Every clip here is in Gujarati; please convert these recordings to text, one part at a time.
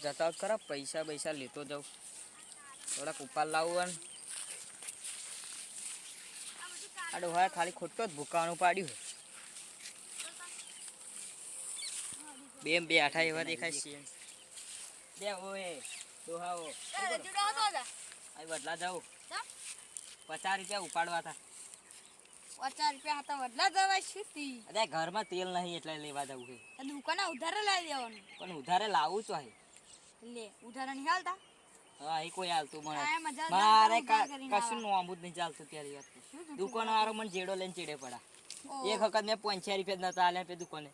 જતા ખરા પૈસા લેતો જાઉં થોડાક ઉપાડ લાવું આ ડોહા ખાલી ખોટો જ ભૂકાવાનું પાડ્યું બે આઠા એવા દેખાય છે બે ઓએ ડોહાઓ આ વડલા જાઉં 50 રૂપિયા ઉપાડવા હતા 50 રૂપિયા હતા વડલા જવાય શું અરે ઘરમાં તેલ નહીં એટલે લેવા જવું છે દુકાને ઉધારે લઈ દેવાનું પણ ઉધારે લાવું તો હે લે ઉધારે નહીં હાલતા હા એ કોઈ હાલતું મને મારે કશું નોમું જ નહીં ચાલતું ત્યારે વાત દુકાન વાળો મને જેડો લઈને ચીડે પડા એક વખત મેં 50 રૂપિયા નતા આલ્યા પે દુકાને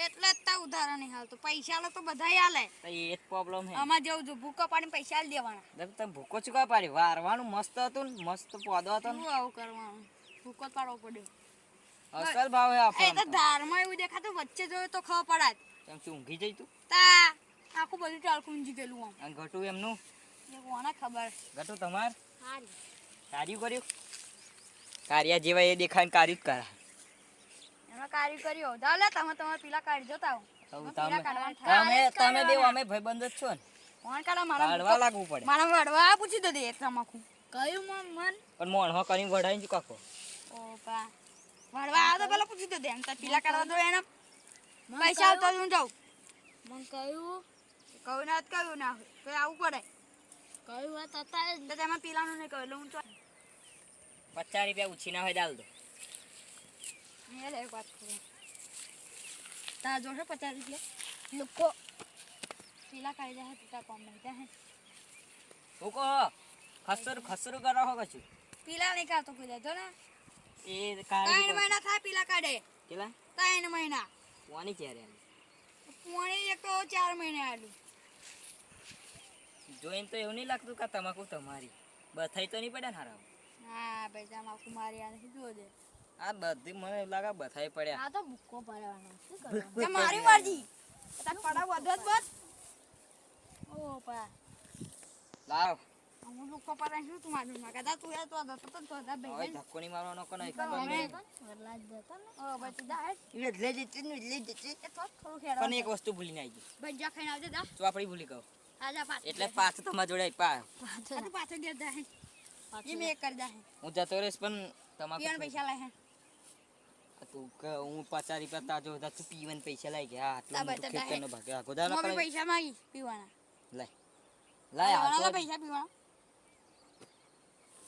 એટલે જ તા ઉધારે નહીં હાલતો પૈસા લે તો બધાય આલે તો એ જ પ્રોબ્લેમ હે આમાં જેવું જો ભૂકો પાડીને પૈસા આલ દેવાના તમે ભૂકો ચૂકા પાડી વારવાનું મસ્ત હતું ને મસ્ત પોદો હતો ને શું આવું કરવાનું ભૂકો પાડવો પડ્યો અસલ ભાવ હે આપણો એ તો ધારમાં એવું દેખાતું વચ્ચે જોયો તો ખબર પડાત તેમ શું ઊંઘી જઈ તું તા આખું બધું ટાળકું ઊંઘી ગયેલું આમ અને ઘટું એમનું એ કોને ખબર ઘટું તમાર હારી કાર્યું કર્યું કાર્યા જેવા એ દેખાય ને કાર્યું જ કરા એમાં કાર્ય કર્યો દાલે તમે પેલા કાઢી જતા તમે બે અમે ભાઈબંધ જ છો ને કોણ કાઢા મારા કાઢવા લાગવું પડે મારા વડવા પૂછી દે એક તમાકુ કયું મન પણ મોણહો કરીને વઢાઈ કાકો ઓ પા વડવા આવ તો પેલા પૂછી દે એમ તો પેલા કાઢવા દો એને પૈસા આવતા હું જાઉં મન કયું ના તો આવું પડે કયું વાત હતા તો તેમાં પીલાનું નહીં કહ્યું હું તો 50 રૂપિયા ઉછીના હોય દાલ દો મેલે એક વાત કરું તા જોશે 50 રૂપિયા લોકો પીલા કાઢી જાય તું કોમ નહીં જાય હું કહો ખસરું કરો હો કશું પીલા નહીં કાઢતો કોઈ જો ને એ 3 મહિના થાય પીલા કાઢે કેટલા 3 મહિના કોની ક્યારે પોણી એક તો 4 મહિને આલું જોઈને તો એવું નહીં લાગતું કે તમાકુ તમારી બથાઈ તો નહીં પડે ને હારા હા ભાઈ તમાકુ મારી આ નહીં જો દે આ બધી મને એવું લાગે બથાઈ પડ્યા આ તો ભૂકો પડવાનો શું કરવાનું મારી મરજી તાર પડા વધત બસ ઓ પા લાવ હું ભૂકો પડા શું તું મારું માં કદા તું એ તો દા હવે ભાઈ ધક્કો નહીં મારવાનો કોનો વરલા જ દેતો ને ઓ ભાઈ તું જા એટલે જતી એ તો થોડું ખેડો પણ એક વસ્તુ ભૂલીને આવી ગઈ ભાઈ જા ખાઈને આવજે દા ચોપડી ભૂલી ગયો આજા પાછો એટલે પાછું તમારા જોડે તું પાછો ગયા જા એ મેં કરી દા હું જતો રહીશ પણ તમાકુ પીવાના પૈસા લાય તું કે હું 50 રૂપિયા તાજો હતા તું પીવાના પૈસા લાઈ ગયા તા આટલું બતા ખેતરનો ભાગ આ ગોદાનો મમ્મી કરે પૈસા માંગી પીવાના લાય લેવાના આ તો પૈસા પીવાના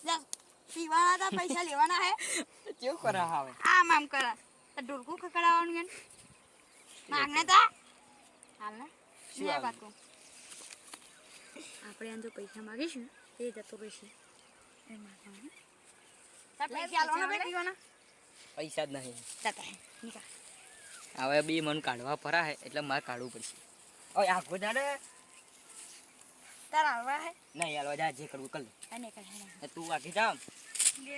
જા પીવાના તા પૈસા લેવાના હે કેવું કરા હવે આમ આમ કરા તો ઢોલકું ખકડાવવાનું એમ માંગને તા હાલ ને શું લે હાલ? બાકો આપણે આમ જો પૈસા માંગીશું એ જતો રહેશે એ માંગવાનું તા પૈસા આલવાના બે પીવાના પૈસા જ નહીં જતા નીકળ હવે બી મન કાઢવા પરા હે એટલે મારે કાઢવું પડશે ઓય આ ગોદાડે તારા આલવા હે નહીં હાલવા જા જે કરવું કર લે અને કર તું આખી જામ લે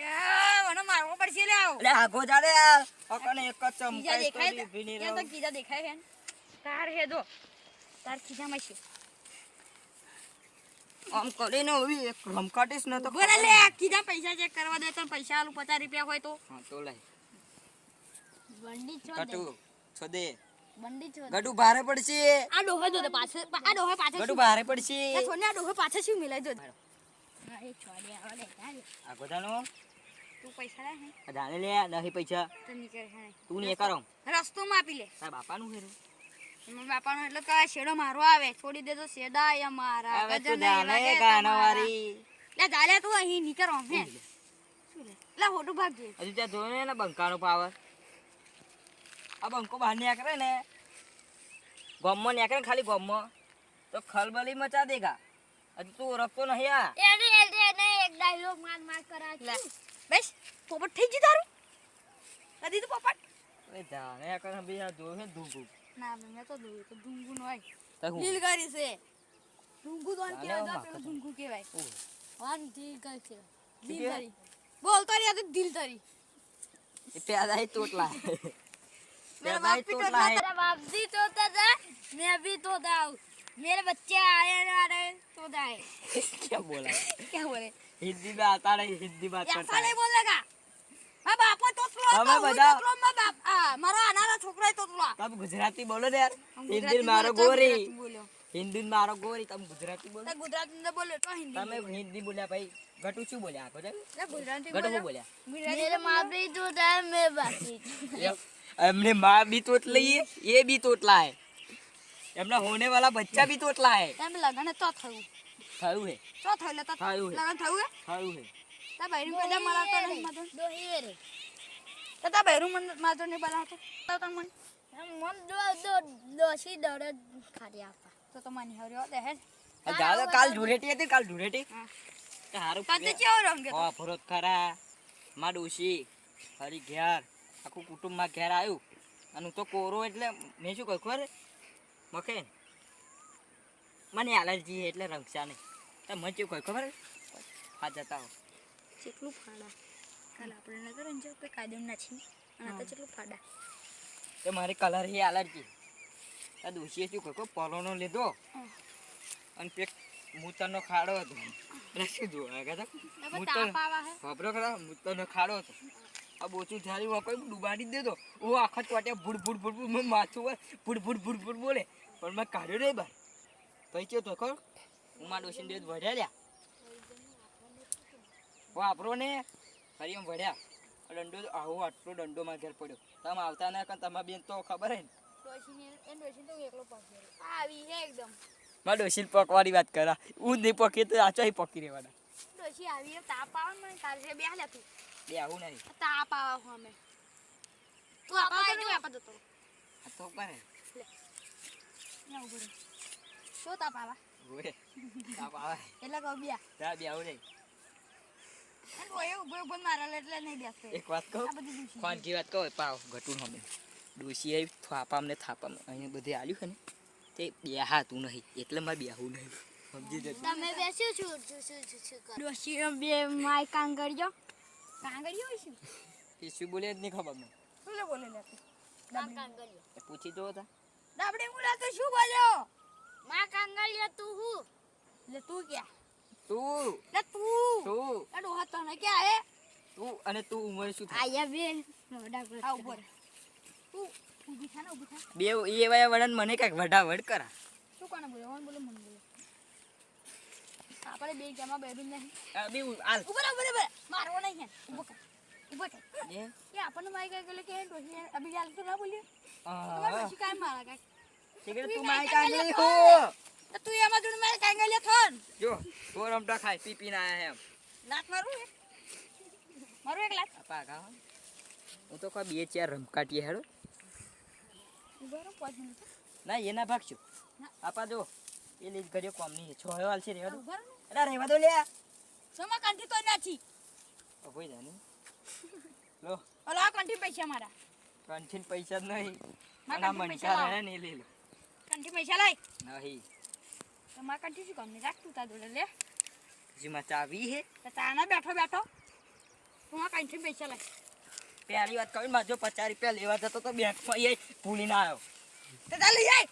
મને મારવો પડશે લે આવ એટલે આ ગોદાડે અકને એક જ કીજા ચમકાઈ દેખાય તો ભીની ત્યાં તો કીજા દેખાય હે તાર હે દો તાર કીજામાં છે આમ કરીને હવે એક રમકાટીશ ન તો બોલે લે કીધા પૈસા ચેક કરવા દે તો પૈસા આલું 50 રૂપિયા હોય તો હા તો લઈ બંડી છો ગટુ છોદે બંડી છો ગટુ ભારે પડશે આ ડોહે દો પાછે આ ડોહે પાછે ગટુ ભારે પડશે એ છોને આ ડોહે પાછે શું મિલાઈ દો હા એ છોડે આવડે તારે આ ગોદાનો તું પૈસા લે હે આ જાણે લે નહીં પૈસા તો નીકળ હે તું ને કરો રસ્તો માં આપી લે તાર બાપાનું હેરું મમ્મી બાપાનો એટલે કે શેડો મારો આવે છોડી દે તો શેડા યા મારા હવે તું ગજન જાણે લાગે ગાનવારી લે જાલે તું અહીં નીકળો હે શું લે લે હોટુ ભાગજે હજુ ત્યાં જોયો ને બંકાનો પાવર આ બંકો બહાર નીકળે ને ગોમમાં નીકળે ને ખાલી ગોમમાં તો ખલબલી મચા દેગા હજુ તું ઓળખતો નહીં આ એને એક ડાયલોગ માર કરા લે બસ પોપટ થઈ ગઈ તારું કદી તો પોપટ એ જાણે કરે બે આ જોયો ધૂંગુ ના મેં તો દોયું તો ઢુંગુ નો હોય તો હું દિલ કરી છે ઢુંગુ તો ચાલે કેવાય માં પેલું ઢુંગુ કેવાય ઓહ. વાન દિલ કરી છે દિલ કે? તરી બોલતો નહીં આ તો દિલ તરી એ પેદા ही तोतला है मेरा पैदा ही बाप भी तोतला है तेरा बाप भी तोता था मैं भी तोता हूँ मेरे बच्चे आए आ रहे तोता है क्या बोला क्या बोले हिंदी में आता नहीं हिंदी बात ऐसा करता है नहीं बोलेगा मैं बापो तोतलो हमें तो बताओ। तोतलो मैं बाप मारा अनारा छोकरा है तोतलो तब गुजराती बोलो ने यार हम हिंदी गुजराती मारो बोलते हैं, गोरी गुजराती बोलो હિન્દી મારો ગોરી તમે ગુજરાતી બોલો તે ગુજરાતી તો બોલે તો હિન્દી તમે હિન્દી બોલ્યા ભાઈ ગટુ શું બોલ્યા આખો છે તે ગુજરાતી ગટુ શું બોલ્યા બોલ્યા मेरे माँ भी तो था मैं बाकी એમને માં બી તોતલી એ બી તોતલા હે એમના હોને વાલા બચ્ચા બી તોતલા હે તેમ લગન તો થયું થયું હે તો થયું લે તો થયું હે લગન થયું થયું હે તા બૈરું પેલા મારા તો નહીં માતો દોહી રે તા બૈરું મન માતો નહીં બોલાતો તો તમન મન દોશી દડે ખાડી આપા તો મને હર્યો દે હે દાદા કાલ ધૂળેટી હતી કાલ ધૂળેટી તે હારું તાતે કેવો રંગ હતો હા ફરત ખરા માં ડોશી હરી ઘેર આખું કુટુંબમાં ઘેર આવ્યું અને હું તો કોરો એટલે મેં શું કહ્યું ખબર મકેન મને એલર્જી એટલે રંગશા નહીં તો મને શું કહ્યું ખબર હા જતા હો કેટલું ફાડા કાલ આપણે નતો રંજો કે કાયદમ ના છી અને આ તો કેટલું ફાડા તો મારી કલર હે એલર્જી આ દોશીએ શું કહ્યું પલોનો લીધો અને પેક મૂતરનો ખાડો હતો એટલે શું જોવા ગયા મૂતર તાપ આવા હે ખબરો ખરા મૂતરનો ખાડો હતો આ બોચું થારી વાપરી ડૂબાડી દેતો ઓ આખા ચોટ્યા ભૂડ ભૂડ ભૂડ ભૂડ માથું હોય ભૂડ ભૂડ ભૂડ ભૂડ બોલે પણ મેં કાઢ્યો નહીં બાર તો ચો તો ખબર હું માં ડોસીને દેત વઢ્યા લ્યા વાપરો ને ફરી એમ વઢ્યા દંડો આવો આટલો દંડો માં ઘેર પડ્યો તમે આવતા ના કારણ તમારા બેન તો ખબર હે ને ડોશી તો એકલો પાછળ આવી હે એકદમ મારા ડોસીને પકવાની વાત કરા હું નહીં પકી તો આચા પકી રહેવાના ડોશી આવી હે તાપ આવે મને કાલ બે હાલ્યા તું બે આવું નહીં તાપ આવા હું અમે તું આપા તો નહીં આપા દતો આ તો પર હે ના ઉભો રહે શું તાપ આવા ઓય તાપ આવે એટલે કહું બ્યા તા બે આવું નહીં અને ઓય ઉભો મારા એટલે નહીં બેસતો એક વાત કહું આ બધી દુશી ખાનગી વાત કહો પાવ ઘટું હમે ડોસી આવી થાપામ ને થાપામ અહીંયા બધે આલ્યું છે ને તે બેહાતું નહીં એટલે મારે બેહવું નહીં સમજી જજો તમે બેસ્યો છો ડોશી બે માય કાંગળ્યો છે એ શું બોલે જ નહીં ખબર મને શું લે બોલે લે કાંગળ્યો એ પૂછી દો તા દાબડે મુલા તો શું બોલ્યો માં કાંગળ્યો તું હું લે તું ક્યાં તું લે તું તું અડો હતો ને ક્યાં હે તું અને તું ઉંમર શું થાય આયા બે ડાકડો આ ઉપર તું ઊભી થા ને ઊભી થા બે એ વાયા વડન મને કાંઈક વડાવડ કરા શું કોને બોલ્યો કોણ બોલે મને બોલે આપણે બે જમા બેડું નહીં બે હાલ ઉપર મારવો નહીં હે ઉભો કર એ કે આપણને મારી કઈ ગલે કે ડોશી અભી ચાલ તો ના બોલ્યો હા તમારે ડોશી કાઈ મારા કાઈ ઠીક તું માય કાંગલી હો તો તું એમાં જોડ મારે કાંગળ્યો થન જો ફોર રમતા ખાય પી પીને આયા એમ લાત મારું હે મારું એક લાત આપા કા હું તો કોઈ બે ચાર રમકાટીએ હેડો ઉભો રહો 5 મિનિટ ના એ ના ભાગશું આપા જો એ લીધ કર્યો કોમ નહીં છ હાલ છે રેવા દો ઉભો રહો અરે રેવા દો લે સમા કંઠી તો નાચી કોઈ જાને લો ઓલો આ કંઠી પૈસા મારા કંઠીન પૈસા જ નહીં મારા આના કંઠી મનકા પૈસા રહે ને એ લઈ લો કંઠી પૈસા લાય નહીં તો મારા કંઠી શું કામ નહીં રાખ તું તા જોડે લે જીમાં ચાવી હે તો તાના બેઠો તું આ કંઠી પૈસા લાય પહેલી વાત કહું માજો 50 રૂપિયા લેવા જતો તો બેંકમાં એ ભૂલીને આવ્યો તો ચાલ લઈ જાય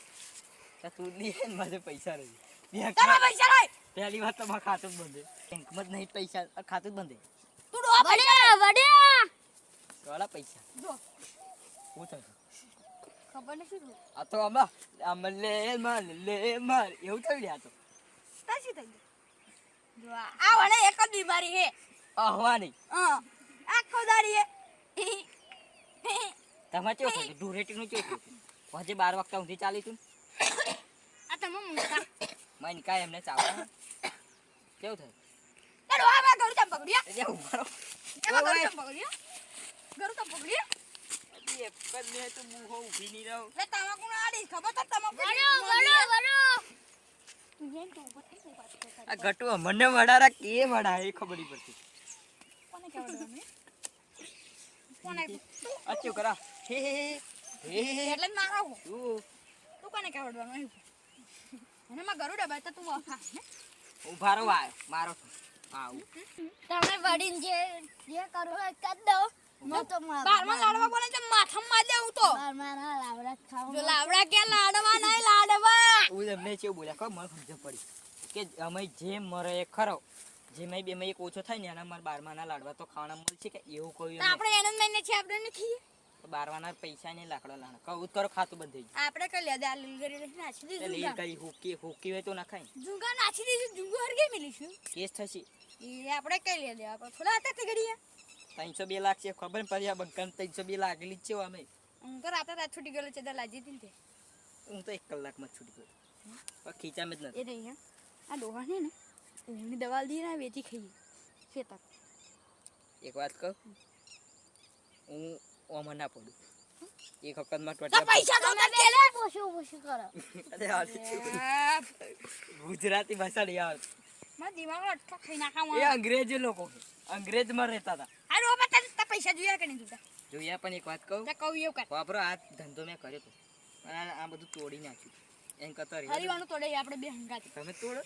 તો તું લે ને મારે પૈસા રહી તારા બેંકમાં પૈસા લાય પહેલી વાત તો મારા ખાતું જ બંધે બેંકમાં જ નહીં પૈસા ખાતું જ બંધે તું ડોહા પૈસા વડ્યા વાળા પૈસા જો શું થયું ખબર નહીં શું આ તો આમ લે માર એવું થયું લ્યા તો તાસી થઈ ગયું જો આ વડે એક જ બીમારી હે આહવાની આખો દાડી હે તમારે કેવું થયું ધૂળેટીનું કેવું થયું હજી 12 વાગતા સુધી ચાલી તું આ તમે મુંકા મને કાંઈ એમને ચાવવા કેવું થયું તારો આ ગરુ તમ પકડ્યા એ ઉભરો એમાં ગરુ તમ પકડ્યા ગરુ તમ પકડ્યા એક જ મેં તો બુહો ઊભી નહીં રહું લે તમાકુ ના આડી ખબર તો તમાકુ વડો તું જેમ તો ઉભો થઈ ગઈ વાત કરતા આ ઘટુ મને વડારા કે વડા એ ખબર નહીં પડતી કોને કહેવાનું કોને અચ્છો કરા હે એટલે જ મારો હું તું તું કોને કહેવાનું અને માં ગરુ ડબા તો તું વખા ઉભા રહો આયો મારો આવું તમે વડીન જે કરો હોય કર દો નો તો બારમાં લાડવા બોલે છે માથામાં માર દેવું તો બારમાં ના લાવડા ખાવ જો લાવડા કે લાડવા નહીં લાડવા હું એમને કેવું બોલ્યા ખબર મને સમજ પડી કે અમે જે મરે એ ખરો જે મેં બે એક ઓછો થાય ને એના મારા 12 ના લાડવા તો ખાવાના મળશે કે એવું કોઈ તો આપણે એને મહિને છે આપણે નથી બારવાના પૈસા નહીં લાકડો લાણ કહું કરો ખાતું બંધ થઈ આપણે કઈ લે દે આ લીલગરી લઈને નાખી ગયું દઈશું લીલ કરી હુકી હોય તો નાખાય જુંગા નાખી દઈશું જુંગો હરગે મિલીશું કેસ થશે એ આપણે કઈ લે દે આપણે થોડા હતા તે ઘડીએ 302 લાખ છે ખબર ને પછી આ બંકાન 302 લાગેલી જ છે અમે હું તો રાતે રાત છૂટી ગયેલો છે તો લાજી હતી ને તે હું તો 1 કલાકમાં જ છૂટી ગયો પણ ખીચામાં જ એ નથી નહીં આ ડોહા ને ઊંઘની દવા દી ને વેચી ખાઈએ ખેતર એક વાત કહું હું ઓમાં ના પડું એક વખતમાં તો ટોટિયા પૈસા તો તને કે લે પોશું કરો અરે હાલ ગુજરાતી ભાષા નહીં આવડતી મારા દિમાગ અટકા ખાઈ એ નાખા અંગ્રેજી લોકો છે અંગ્રેજમાં રહેતા હતા આ ડોહા તને પૈસા જોયા કે નહીં જોતા જોયા પણ એક વાત કહું તે કહું એવું કર વાપરો આ ધંધો મેં કર્યો તો પણ આ બધું તોડી નાખ્યું એમ કરતા રહ્યો હરીવાનું તોડે આપણે બે હંગાતી તમે તોડો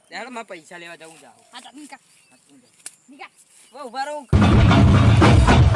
ત્યારે મારે પૈસા લેવા જવું જાઓ હા તો નિકા હા, તું જા. નિકા ઓ, ઉભા રહો